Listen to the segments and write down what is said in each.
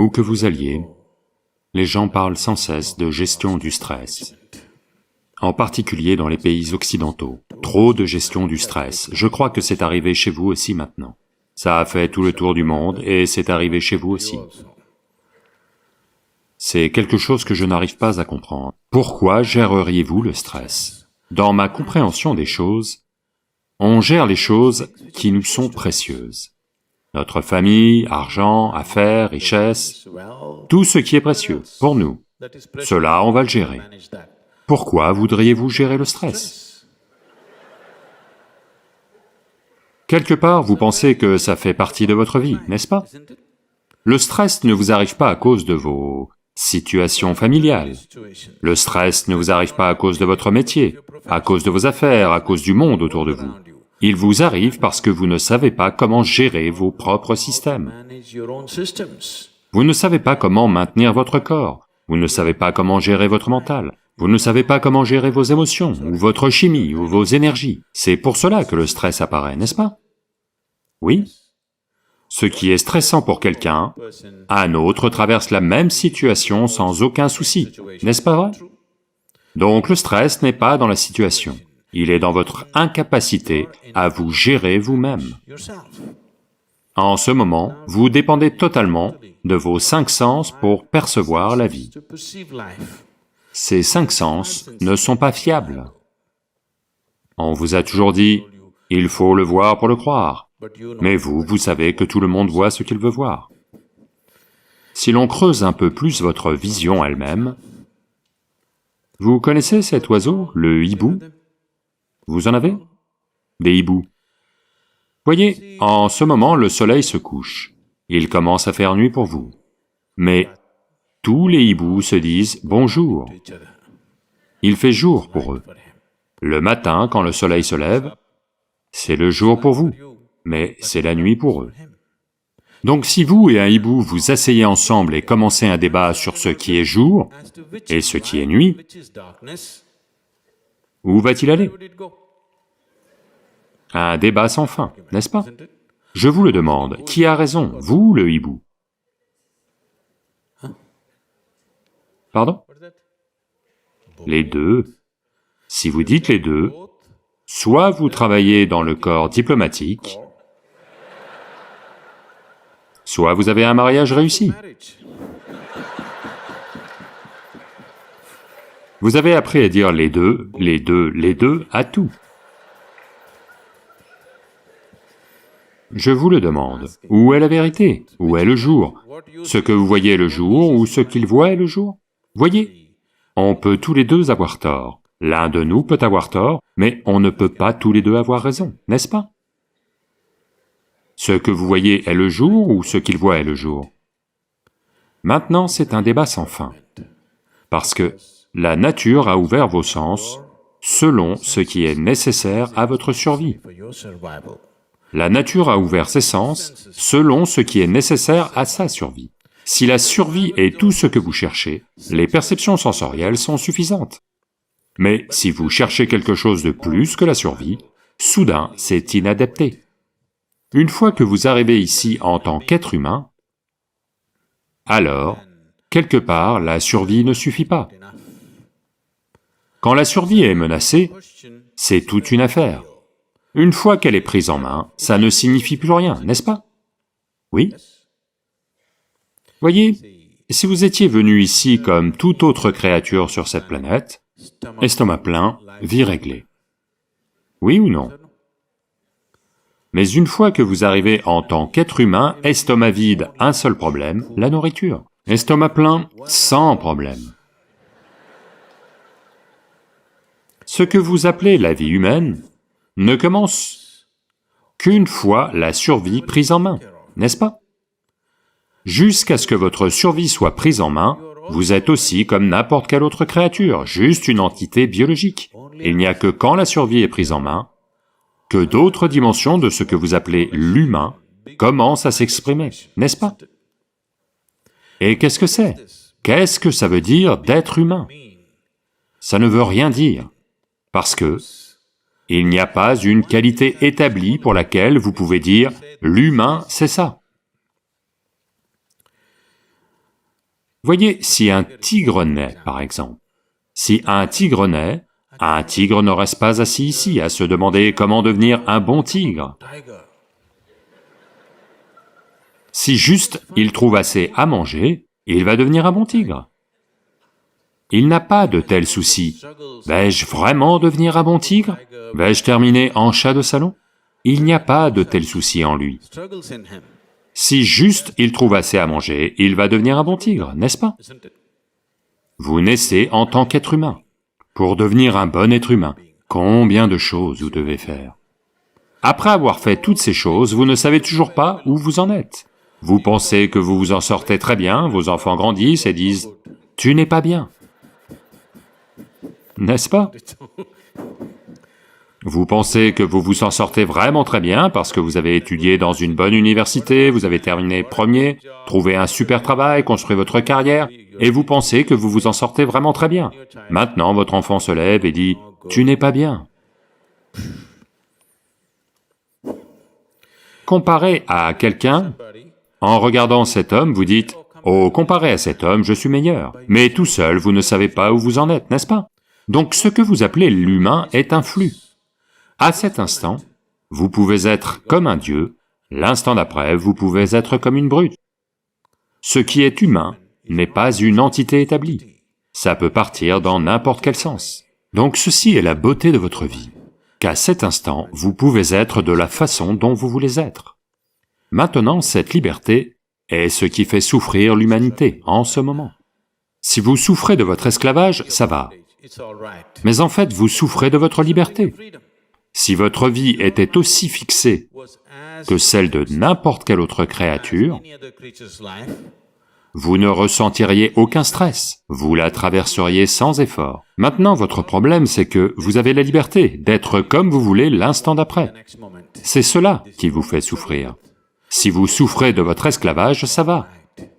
Où que vous alliez, les gens parlent sans cesse de gestion du stress, en particulier dans les pays occidentaux. Trop de gestion du stress. Je crois que c'est arrivé chez vous aussi maintenant. Ça a fait tout le tour du monde et c'est arrivé chez vous aussi. C'est quelque chose que je n'arrive pas à comprendre. Pourquoi géreriez-vous le stress? Dans ma compréhension des choses, on gère les choses qui nous sont précieuses. Notre famille, argent, affaires, richesses, tout ce qui est précieux pour nous, cela on va le gérer. Pourquoi voudriez-vous gérer le stress? Quelque part, vous pensez que ça fait partie de votre vie, n'est-ce pas? Le stress ne vous arrive pas à cause de vos situations familiales. Le stress ne vous arrive pas à cause de votre métier, à cause de vos affaires, à cause du monde autour de vous. Il vous arrive parce que vous ne savez pas comment gérer vos propres systèmes. Vous ne savez pas comment maintenir votre corps, vous ne savez pas comment gérer votre mental, vous ne savez pas comment gérer vos émotions, ou votre chimie, ou vos énergies. C'est pour cela que le stress apparaît, n'est-ce pas? Oui. Ce qui est stressant pour quelqu'un, un autre traverse la même situation sans aucun souci, n'est-ce pas vrai? Donc le stress n'est pas dans la situation, il est dans votre incapacité à vous gérer vous-même. En ce moment, vous dépendez totalement de vos 5 sens pour percevoir la vie. Ces 5 sens ne sont pas fiables. On vous a toujours dit, il faut le voir pour le croire. Mais vous savez que tout le monde voit ce qu'il veut voir. Si l'on creuse un peu plus votre vision elle-même, vous connaissez cet oiseau, le hibou? Vous en avez? Des hiboux. Voyez, en ce moment, le soleil se couche, il commence à faire nuit pour vous. Mais tous les hiboux se disent bonjour. Il fait jour pour eux. Le matin, quand le soleil se lève, c'est le jour pour vous, mais c'est la nuit pour eux. Donc si vous et un hibou vous asseyez ensemble et commencez un débat sur ce qui est jour et ce qui est nuit, où va-t-il aller? Un débat sans fin, n'est-ce pas? Je vous le demande, qui a raison, vous ou le hibou? Pardon? Les deux. Si vous dites les deux, soit vous travaillez dans le corps diplomatique, soit vous avez un mariage réussi. Vous avez appris à dire les deux, les deux, les deux à tout. Je vous le demande, où est la vérité? Où est le jour? Ce que vous voyez est le jour ou ce qu'il voit est le jour? Voyez, on peut tous les deux avoir tort. L'un de nous peut avoir tort, mais on ne peut pas tous les deux avoir raison, n'est-ce pas? Ce que vous voyez est le jour ou ce qu'il voit est le jour? Maintenant, c'est un débat sans fin, parce que la nature a ouvert vos sens selon ce qui est nécessaire à votre survie. La nature a ouvert ses sens selon ce qui est nécessaire à sa survie. Si la survie est tout ce que vous cherchez, les perceptions sensorielles sont suffisantes. Mais si vous cherchez quelque chose de plus que la survie, soudain c'est inadapté. Une fois que vous arrivez ici en tant qu'être humain, alors, quelque part, la survie ne suffit pas. Quand la survie est menacée, c'est toute une affaire. Une fois qu'elle est prise en main, ça ne signifie plus rien, n'est-ce pas? Oui? Voyez, si vous étiez venu ici comme toute autre créature sur cette planète, estomac plein, vie réglée. Oui ou non? Mais une fois que vous arrivez en tant qu'être humain, estomac vide, un seul problème, la nourriture. Estomac plein, sans problème. Ce que vous appelez la vie humaine ne commence qu'une fois la survie prise en main, n'est-ce pas? Jusqu'à ce que votre survie soit prise en main, vous êtes aussi comme n'importe quelle autre créature, juste une entité biologique. Il n'y a que quand la survie est prise en main, que d'autres dimensions de ce que vous appelez l'humain commencent à s'exprimer, n'est-ce pas? Et qu'est-ce que c'est? Qu'est-ce que ça veut dire d'être humain? Ça ne veut rien dire, parce que il n'y a pas une qualité établie pour laquelle vous pouvez dire « l'humain, c'est ça ». Voyez, si un tigre naît, par exemple, si un tigre naît, un tigre ne reste pas assis ici à se demander comment devenir un bon tigre. Si juste il trouve assez à manger, il va devenir un bon tigre. Il n'a pas de tels soucis. Vais-je vraiment devenir un bon tigre? Vais-je terminer en chat de salon? Il n'y a pas de tels soucis en lui. Si juste il trouve assez à manger, il va devenir un bon tigre, n'est-ce pas? Vous naissez en tant qu'être humain. Pour devenir un bon être humain, combien de choses vous devez faire? Après avoir fait toutes ces choses, vous ne savez toujours pas où vous en êtes. Vous pensez que vous vous en sortez très bien, vos enfants grandissent et disent « Tu n'es pas bien ». N'est-ce pas? Vous pensez que vous vous en sortez vraiment très bien parce que vous avez étudié dans une bonne université, vous avez terminé premier, trouvé un super travail, construit votre carrière, et vous pensez que vous vous en sortez vraiment très bien. Maintenant, votre enfant se lève et dit « Tu n'es pas bien ». Comparé à quelqu'un, en regardant cet homme, vous dites « Oh, comparé à cet homme, je suis meilleur ». Mais tout seul, vous ne savez pas où vous en êtes, n'est-ce pas? Donc ce que vous appelez l'humain est un flux. À cet instant, vous pouvez être comme un dieu, l'instant d'après, vous pouvez être comme une brute. Ce qui est humain n'est pas une entité établie. Ça peut partir dans n'importe quel sens. Donc ceci est la beauté de votre vie, qu'à cet instant, vous pouvez être de la façon dont vous voulez être. Maintenant, cette liberté est ce qui fait souffrir l'humanité en ce moment. Si vous souffrez de votre esclavage, ça va. Mais en fait, vous souffrez de votre liberté. Si votre vie était aussi fixée que celle de n'importe quelle autre créature, vous ne ressentiriez aucun stress, vous la traverseriez sans effort. Maintenant, votre problème, c'est que vous avez la liberté d'être comme vous voulez l'instant d'après. C'est cela qui vous fait souffrir. Si vous souffrez de votre esclavage, ça va.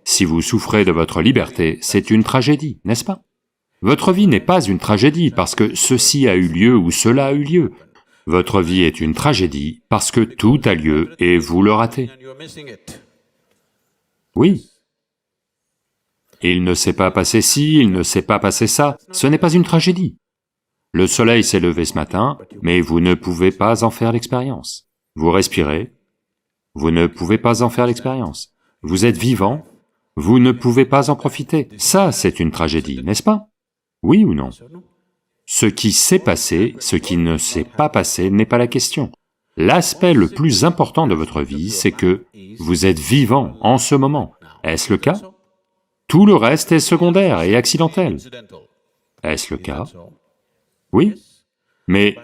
Si vous souffrez de votre liberté, c'est une tragédie, n'est-ce pas? Votre vie n'est pas une tragédie parce que ceci a eu lieu ou cela a eu lieu. Votre vie est une tragédie parce que tout a lieu et vous le ratez. Oui. Il ne s'est pas passé ci, il ne s'est pas passé ça, ce n'est pas une tragédie. Le soleil s'est levé ce matin, mais vous ne pouvez pas en faire l'expérience. Vous respirez, vous ne pouvez pas en faire l'expérience. Vous êtes vivant, vous ne pouvez pas en profiter. Ça, c'est une tragédie, n'est-ce pas? Oui ou non? Ce qui s'est passé, ce qui ne s'est pas passé n'est pas la question. L'aspect le plus important de votre vie, c'est que vous êtes vivant en ce moment. Est-ce le cas? Tout le reste est secondaire et accidentel. Est-ce le cas? Oui. Mais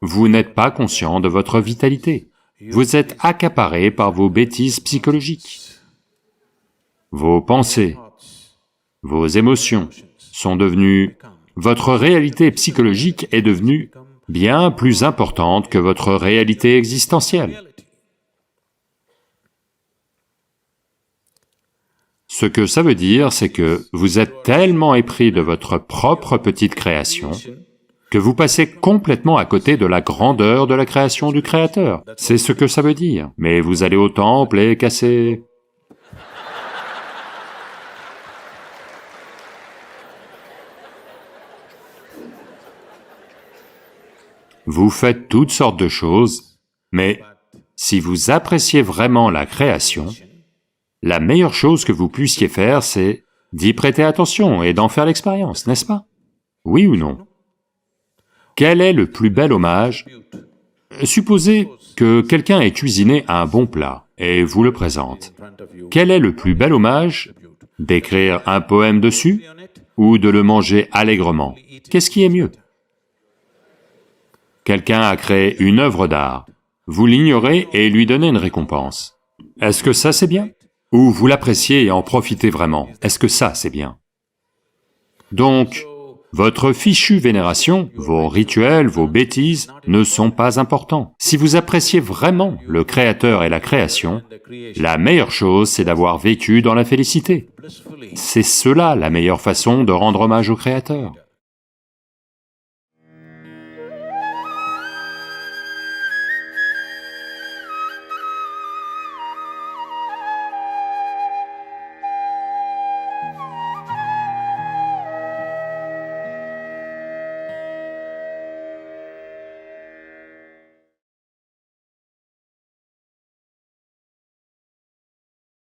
vous n'êtes pas conscient de votre vitalité. Vous êtes accaparé par vos bêtises psychologiques. Vos pensées, vos émotions sont devenues... Votre réalité psychologique est devenue bien plus importante que votre réalité existentielle. Ce que ça veut dire, c'est que vous êtes tellement épris de votre propre petite création que vous passez complètement à côté de la grandeur de la création du Créateur. C'est ce que ça veut dire. Mais vous allez au temple et casser... Vous faites toutes sortes de choses, mais si vous appréciez vraiment la création, la meilleure chose que vous puissiez faire, c'est d'y prêter attention et d'en faire l'expérience, n'est-ce pas? Oui ou non? Quel est le plus bel hommage? Supposez que quelqu'un ait cuisiné un bon plat et vous le présente. Quel est le plus bel hommage? D'écrire un poème dessus ou de le manger allègrement? Qu'est-ce qui est mieux? Quelqu'un a créé une œuvre d'art, vous l'ignorez et lui donnez une récompense. Est-ce que ça c'est bien? Ou vous l'appréciez et en profitez vraiment? Est-ce que ça c'est bien? Donc, votre fichue vénération, vos rituels, vos bêtises ne sont pas importants. Si vous appréciez vraiment le Créateur et la création, la meilleure chose c'est d'avoir vécu dans la félicité. C'est cela la meilleure façon de rendre hommage au Créateur.